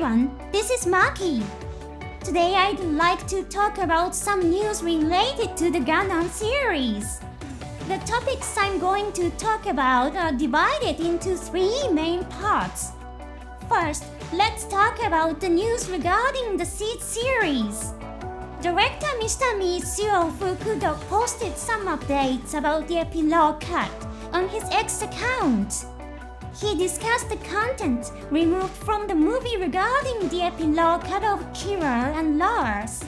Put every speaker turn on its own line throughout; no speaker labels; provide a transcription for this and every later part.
everyone, this is Maki. Today I'd like to talk about some news related to the Gundam series. The topics I'm going to talk about are divided into three main parts. First, let's talk about the news regarding the Seed series. Director Mr. Mitsuo Fukuda posted some updates about the epilogue cut on his X account. He discussed the content removed from the movie regarding the epilogue cut of Kira and Lars.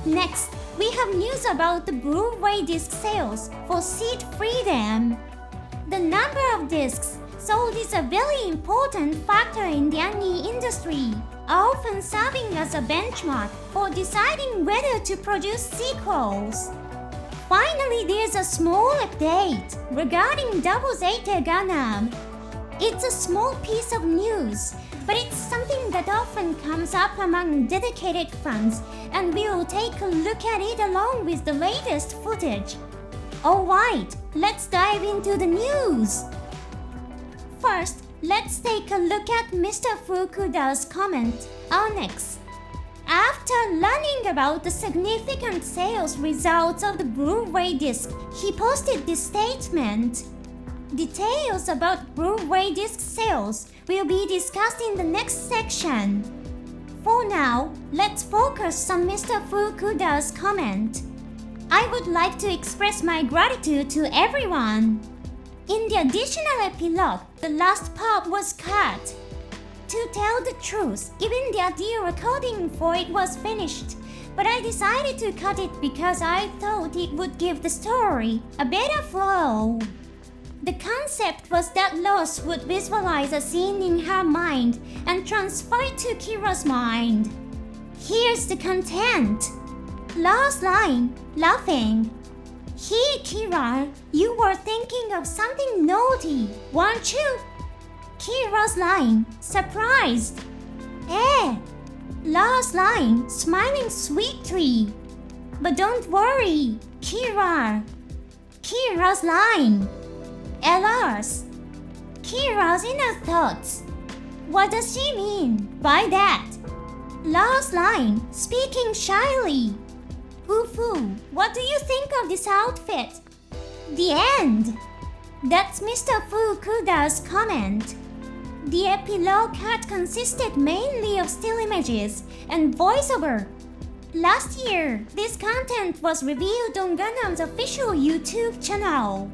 Next, we have news about the Blu-ray disc sales for Seed Freedom. The number of discs sold is a very important factor in the anime industry, often serving as a benchmark for deciding whether to produce sequels. Finally, there's a small update regarding Double Zeta Gundam. It's a small piece of news, but it's something that often comes up among dedicated fans, and we'll take a look at it along with the latest footage. Alright, let's dive into the news. First, let's take a look at Mr. Fukuda's comment on X. After learning about the significant sales results of the Blu-ray disc, he posted this statement. Details about Blu-ray disc sales will be discussed in the next section. For now, let's focus on Mr. Fukuda's comment. I would like to express my gratitude to everyone. In the additional epilogue, the last part was cut. To tell the truth, even the audio recording for it was finished, but I decided to cut it because I thought it would give the story a better flow. The concept was that Lois would visualize a scene in her mind and transfer it to Kira's mind. Here's the content. Lois line, laughing. Hey Kira, you were thinking of something naughty, weren't you? Kira's line, surprised. Lois line, smiling sweetly. But don't worry, Kira's line. Alas, Kira's inner thoughts. What does she mean by that? Lois line, speaking shyly. Fufu, what do you think of this outfit? The end. That's Mr. Fukuda's comment. The epilogue cut consisted mainly of still images and voiceover. Last year, this content was revealed on Gundam's official YouTube channel.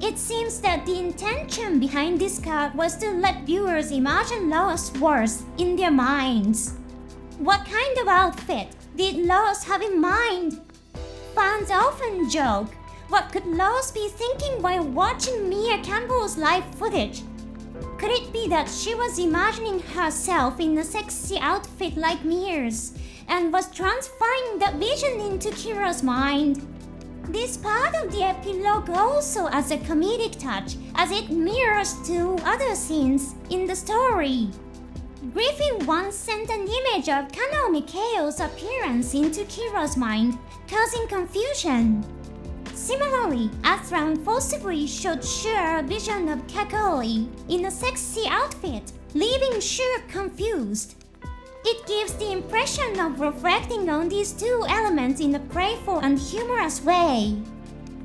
It seems that the intention behind this cut was to let viewers imagine Lois' words in their minds. What kind of outfit did Lois have in mind? Fans often joke, what could Lois be thinking while watching Mia Campbell's live footage? Could it be that she was imagining herself in a sexy outfit like Mia's and was transferring that vision into Kira's mind? This part of the epilogue also has a comedic touch as it mirrors two other scenes in the story. Griffin once sent an image of Kano Mikao's appearance into Kira's mind, causing confusion. Similarly, Athram forcibly showed Shur a vision of Kakori in a sexy outfit, leaving Shur confused. It gives the impression of reflecting on these two elements in a playful and humorous way.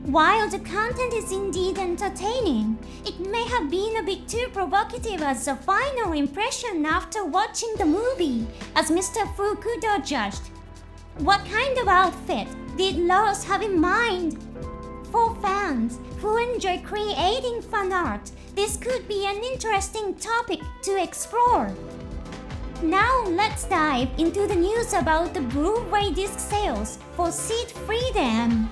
While the content is indeed entertaining, it may have been a bit too provocative as a final impression after watching the movie, as Mr. Fukuda judged. What kind of outfit did Lois have in mind? For fans who enjoy creating fan art, this could be an interesting topic to explore. Now let's dive into the news about the Blu-ray disc sales for Seed Freedom.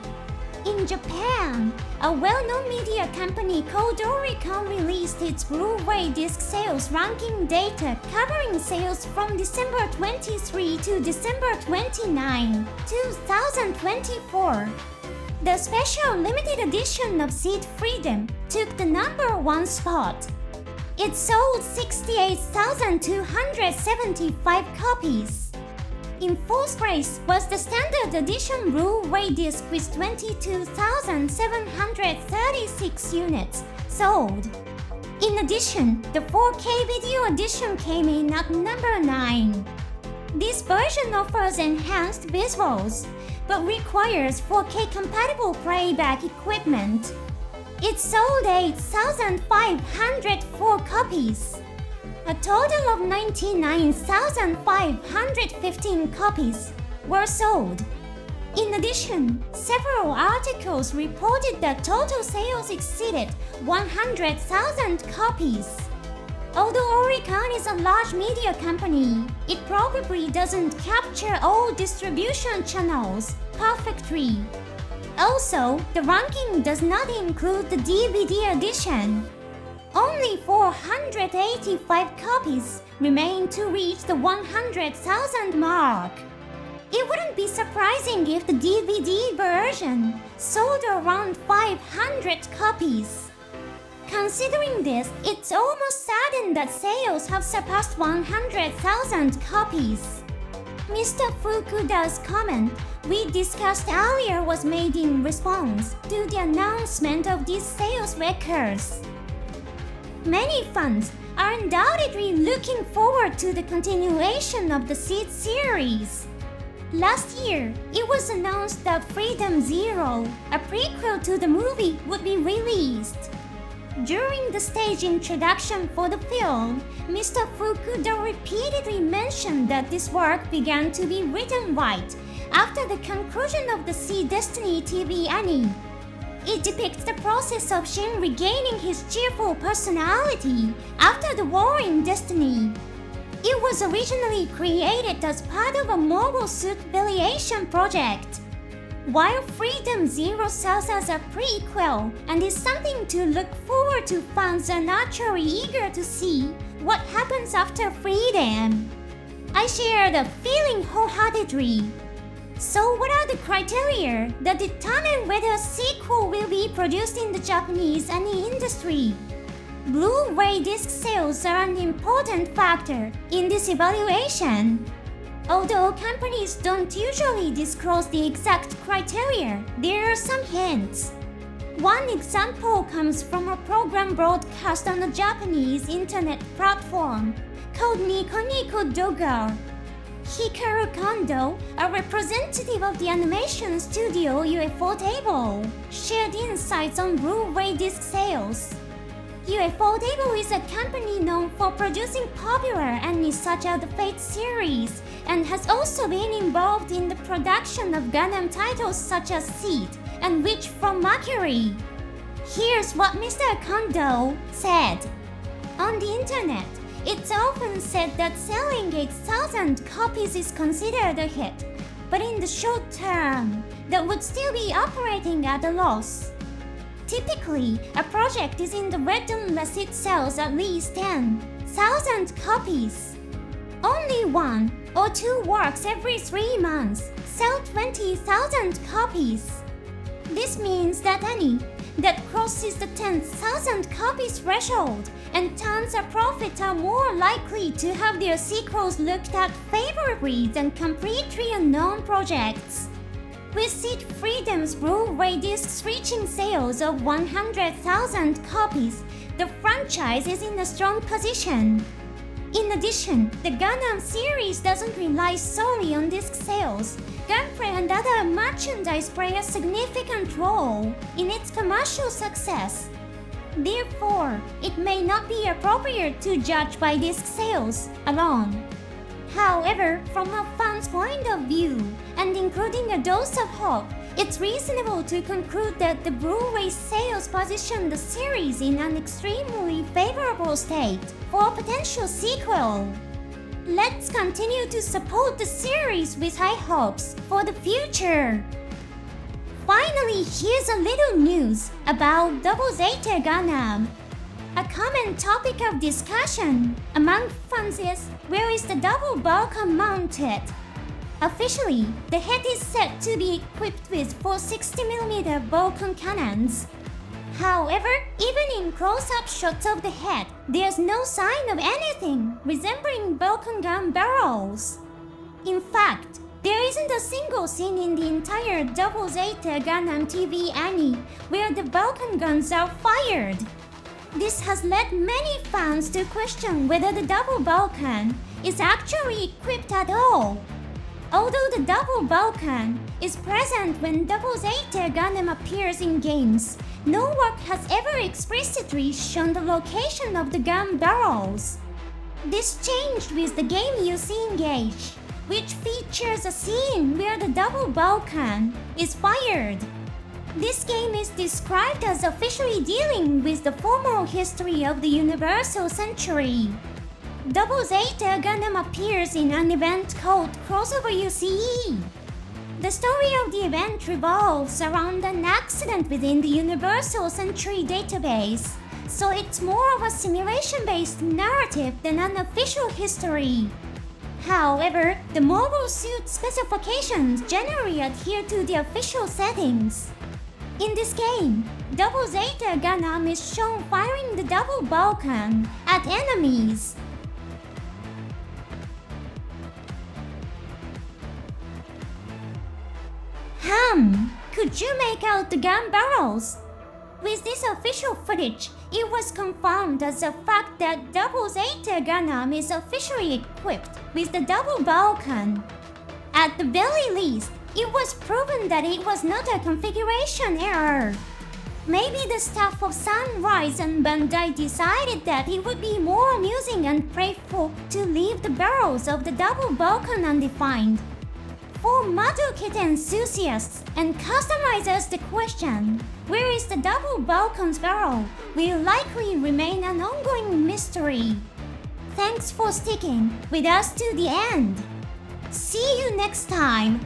In Japan, a well-known media company called Oricon released its Blu-ray disc sales ranking data covering sales from December 23 to December 29, 2024. The special limited edition of Seed Freedom took the number 1 spot. It sold 68,275 copies. In fourth place was the standard edition Blu-ray disc with 22,736 units sold. In addition, the 4K video edition came in at number 9. This version offers enhanced visuals, but requires 4K compatible playback equipment. It sold 8,504 copies. A total of 99,515 copies were sold. In addition, several articles reported that total sales exceeded 100,000 copies. Although Oricon is a large media company, it probably doesn't capture all distribution channels perfectly. Also, the ranking does not include the DVD edition. Only 485 copies remain to reach the 100,000 mark. It wouldn't be surprising if the DVD version sold around 500 copies. Considering this, it's almost certain that sales have surpassed 100,000 copies. Mr. Fukuda's comment we discussed earlier was made in response to the announcement of these sales records. Many fans are undoubtedly looking forward to the continuation of the Seed series. Last year, it was announced that Freedom Zero, a prequel to the movie, would be released. During the stage introduction for the film, Mr. Fukuda repeatedly mentioned that this work began to be written right after the conclusion of the Seed Destiny TV anime. It depicts the process of Shin regaining his cheerful personality after the war in Destiny. It was originally created as part of a mobile suit affiliation project. While Freedom Zero sells as a prequel and is something to look forward to, fans are naturally eager to see what happens after Freedom. I share the feeling wholeheartedly. So what are the criteria that determine whether a sequel will be produced in the Japanese anime industry? Blu-ray disc sales are an important factor in this evaluation. Although companies don't usually disclose the exact criteria, there are some hints. One example comes from a program broadcast on a Japanese internet platform called Nico Nico Doga. Hikaru Kondo, a representative of the animation studio UFO Table, shared insights on Blu-ray disc sales. UFO Table is a company known for producing popular anime such as the Fate series and has also been involved in the production of Gundam titles such as Seed and Witch from Mercury. Here's what Mr. Kondo said. On the internet, it's often said that selling 8,000 copies is considered a hit, but in the short term, that would still be operating at a loss. Typically, a project is in the red unless it sells at least 10,000 copies. Only 1 or 2 works every 3 months sell 20,000 copies. This means that any that crosses the 10,000 copies threshold and turns a profit are more likely to have their sequels looked at favorably than completely unknown projects. With Seed Freedom's Blu-ray discs reaching sales of 100,000 copies, the franchise is in a strong position. In addition, the Gundam series doesn't rely solely on disc sales. Gunplay and other merchandise play a significant role in its commercial success. Therefore, it may not be appropriate to judge by disc sales alone. However, from a fan's point of view, and including a dose of hope, it's reasonable to conclude that the Blu-ray sales position the series in an extremely favorable state for a potential sequel. Let's continue to support the series with high hopes for the future. Finally, here's a little news about Double Zeta Gundam. A common topic of discussion among fans is, where is the Double Vulcan mounted? Officially, the head is said to be equipped with 460mm Vulcan cannons. However, even in close-up shots of the head, there's no sign of anything resembling Vulcan gun barrels. In fact, there isn't a single scene in the entire Double Zeta Gundam TV anime where the Vulcan guns are fired. This has led many fans to question whether the Double Vulcan is actually equipped at all. Although the Double Vulcan is present when Double Zeta Gundam appears in games, no work has ever explicitly shown the location of the gun barrels. This changed with the game You See Engage, which features a scene where the Double Vulcan is fired. This game is described as officially dealing with the formal history of the Universal Century. Double Zeta Gundam appears in an event called Crossover UCE. The story of the event revolves around an accident within the Universal Century database, so it's more of a simulation-based narrative than an official history. However, the mobile suit specifications generally adhere to the official settings. In this game, Double Zeta Gundam is shown firing the Double Vulcan at enemies. Could you make out the gun barrels? With this official footage, it was confirmed as a fact that Double Zeta Gundam is officially equipped with the Double Vulcan. At the very least, it was proven that it was not a configuration error. Maybe the staff of Sunrise and Bandai decided that it would be more amusing and playful to leave the barrels of the Double Vulcan undefined. For model kit enthusiasts and customizers, the question, where is the Double Vulcan's barrel, will likely remain an ongoing mystery. Thanks for sticking with us to the end. See you next time!